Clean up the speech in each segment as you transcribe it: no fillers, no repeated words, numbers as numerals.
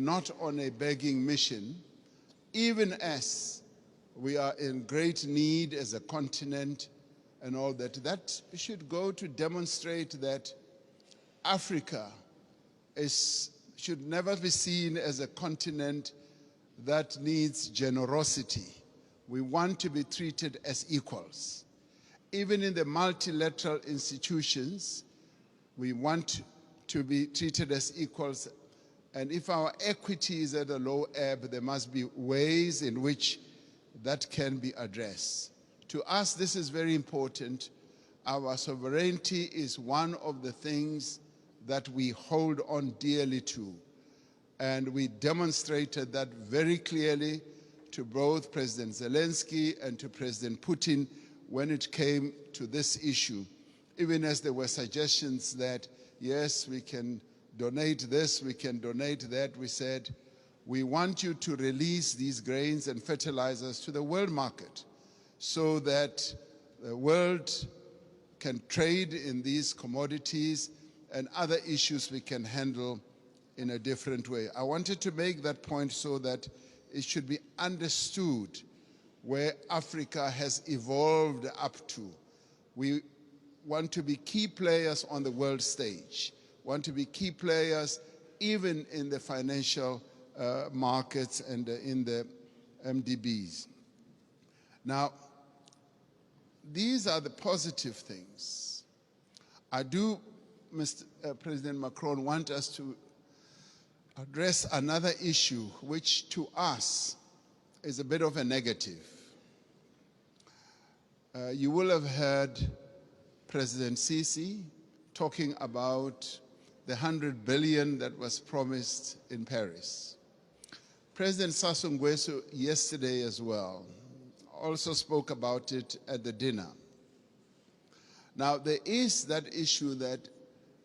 not on a begging mission, even as we are in great need as a continent and all that. That should go to demonstrate that Africa should never be seen as a continent that needs generosity. We want to be treated as equals. Even in the multilateral institutions, we want to be treated as equals. And if our equity is at a low ebb, there must be ways in which that can be addressed. To us, this is very important. Our sovereignty is one of the things that we hold on dearly to. And we demonstrated that very clearly to both President Zelensky and to President Putin when it came to this issue. Even as there were suggestions that, yes, we can donate this, we can donate that, we said, we want you to release these grains and fertilizers to the world market so that the world can trade in these commodities and other issues we can handle in a different way. I wanted to make that point so that it should be understood where Africa has evolved up to. We want to be key players on the world stage, want to be key players even in the financial markets and in the MDBs. Now, these are the positive things. I do, Mr. President Macron, want us to address another issue which to us is a bit of a negative. You will have heard President Sisi talking about the 100 billion that was promised in Paris. President Sassou Nguesso yesterday as well also spoke about it at the dinner. Now, there is that issue that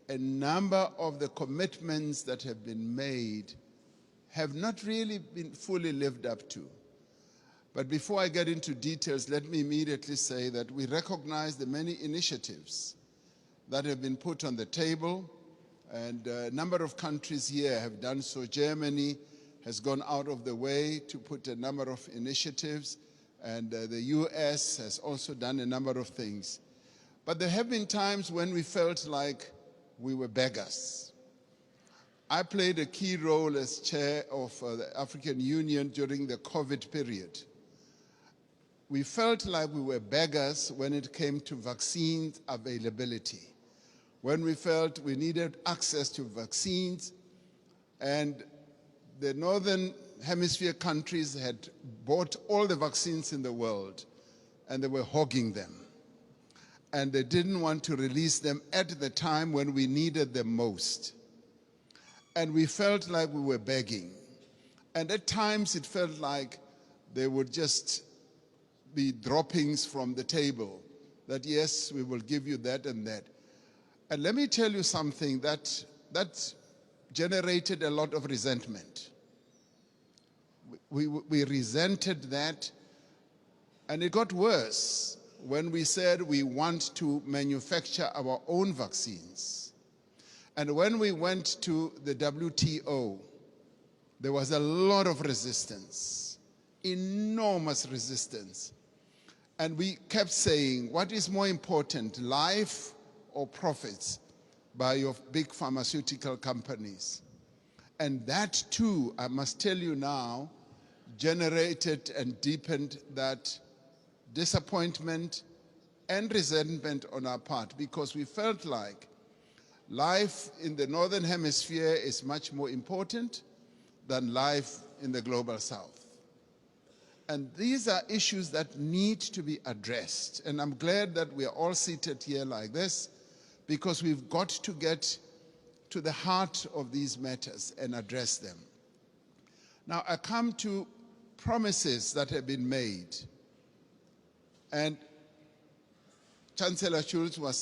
a number of the commitments that have been made have not really been fully lived up to. But before I get into details, let me immediately say that we recognize the many initiatives that have been put on the table, and a number of countries here have done so. Germany has gone out of the way to put a number of initiatives, and the US has also done a number of things. But there have been times when we felt like we were beggars. I played a key role as chair of the African Union during the COVID period. We felt like we were beggars when it came to vaccine availability, when we felt we needed access to vaccines, and the Northern Hemisphere countries had bought all the vaccines in the world, and they were hogging them. And they didn't want to release them at the time when we needed them most. And we felt like we were begging. And at times it felt like they would just be droppings from the table, that yes, we will give you that and that. And let me tell you something that generated a lot of resentment. We resented that, and it got worse when we said we want to manufacture our own vaccines. And when we went to the WTO, there was a lot of resistance, enormous resistance. And we kept saying, what is more important, life or profits by your big pharmaceutical companies? And that too, I must tell you now, generated and deepened that disappointment and resentment on our part, because we felt like life in the Northern Hemisphere is much more important than life in the global South. And these are issues that need to be addressed. And I'm glad that we are all seated here like this, because we've got to get to the heart of these matters and address them. Now, I come to promises that have been made. And Chancellor Scholz was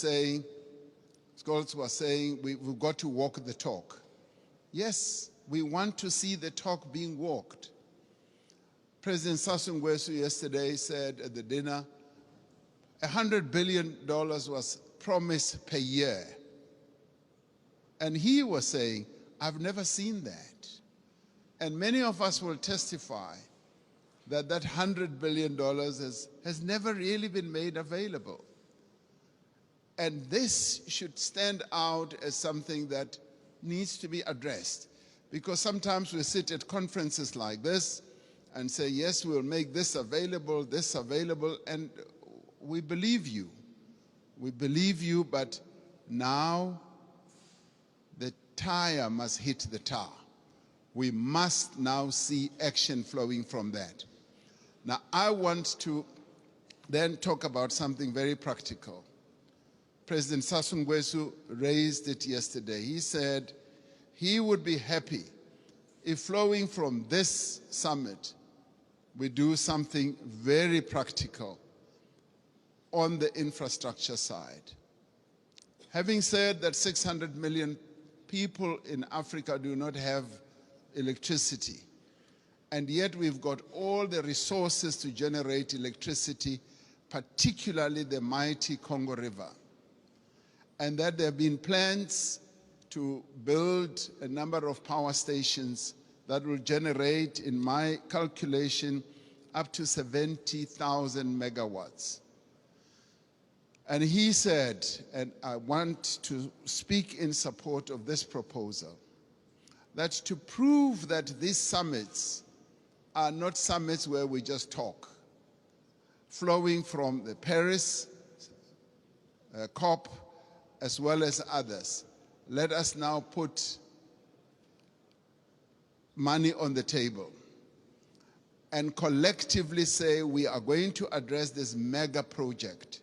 saying, we've got to walk the talk. Yes, we want to see the talk being walked. President Sassou Nguesso yesterday said at the dinner, $100 billion was promised per year. And he was saying, I've never seen that. And many of us will testify that that $100 billion has never really been made available. And this should stand out as something that needs to be addressed. Because sometimes we sit at conferences like this and say, yes, we'll make this available, and we believe you. We believe you, but now the tire must hit the tar. We must now see action flowing from that. Now, I want to then talk about something very practical. President Sassou Nguesso raised it yesterday. He said he would be happy if flowing from this summit, we do something very practical on the infrastructure side. Having said that 600 million people in Africa do not have electricity, and yet we've got all the resources to generate electricity, particularly the mighty Congo River, and that there have been plans to build a number of power stations that will generate, in my calculation, up to 70,000 megawatts. And he said, and I want to speak in support of this proposal, that to prove that these summits are not summits where we just talk, flowing from the Paris COP as well as others, let us now put money on the table and collectively say we are going to address this mega project.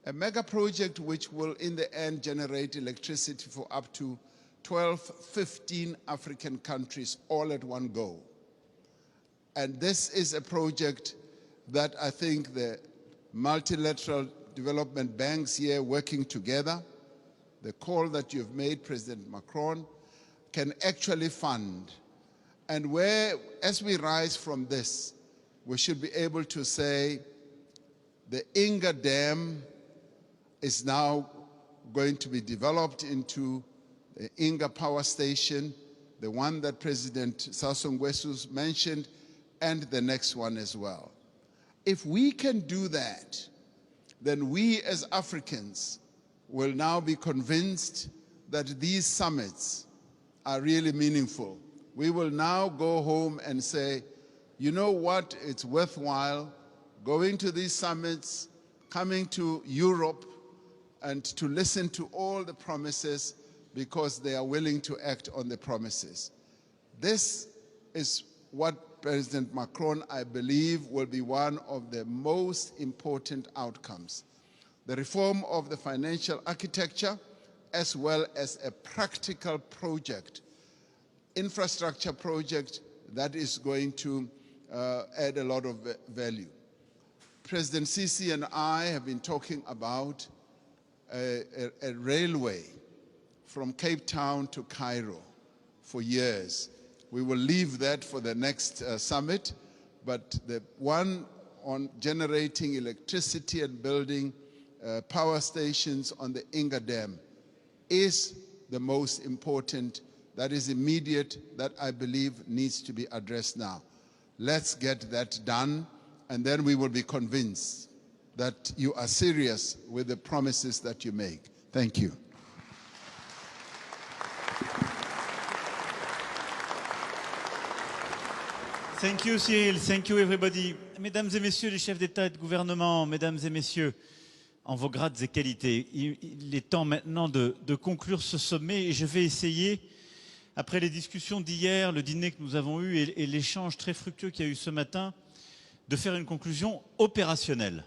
A mega project which will in the end generate electricity for up to 12, 15 African countries all at one go. And this is a project that I think the multilateral development banks here working together, the call that you've made, President Macron, can actually fund. And where, as we rise from this, we should be able to say the Inga Dam is now going to be developed into the Inga Power Station, the one that President Sassou Nguesso mentioned, and the next one as well. If we can do that, then we as Africans will now be convinced that these summits are really meaningful. We will now go home and say, you know what, it's worthwhile going to these summits, coming to Europe, and to listen to all the promises because they are willing to act on the promises. This is what President Macron, I believe, will be one of the most important outcomes. The reform of the financial architecture, as well as a practical project, infrastructure project that is going to add a lot of value. President Sisi and I have been talking about a railway from Cape Town to Cairo for years. We will leave that for the next summit, but the one on generating electricity and building power stations on the Inga Dam is the most important, that is immediate, that I believe needs to be addressed now. Let's get that done, and then we will be convinced that you are serious with the promises that you make. Thank you. Thank you, Cyril. Thank you, everybody. Mesdames et messieurs les chefs d'État et de gouvernement, mesdames et messieurs, en vos grades et qualités, il est temps maintenant de conclure ce sommet et je vais essayer, après les discussions d'hier, le dîner que nous avons eu et l'échange très fructueux qu'il y a eu ce matin, de faire une conclusion opérationnelle.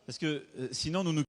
Parce que sinon, nous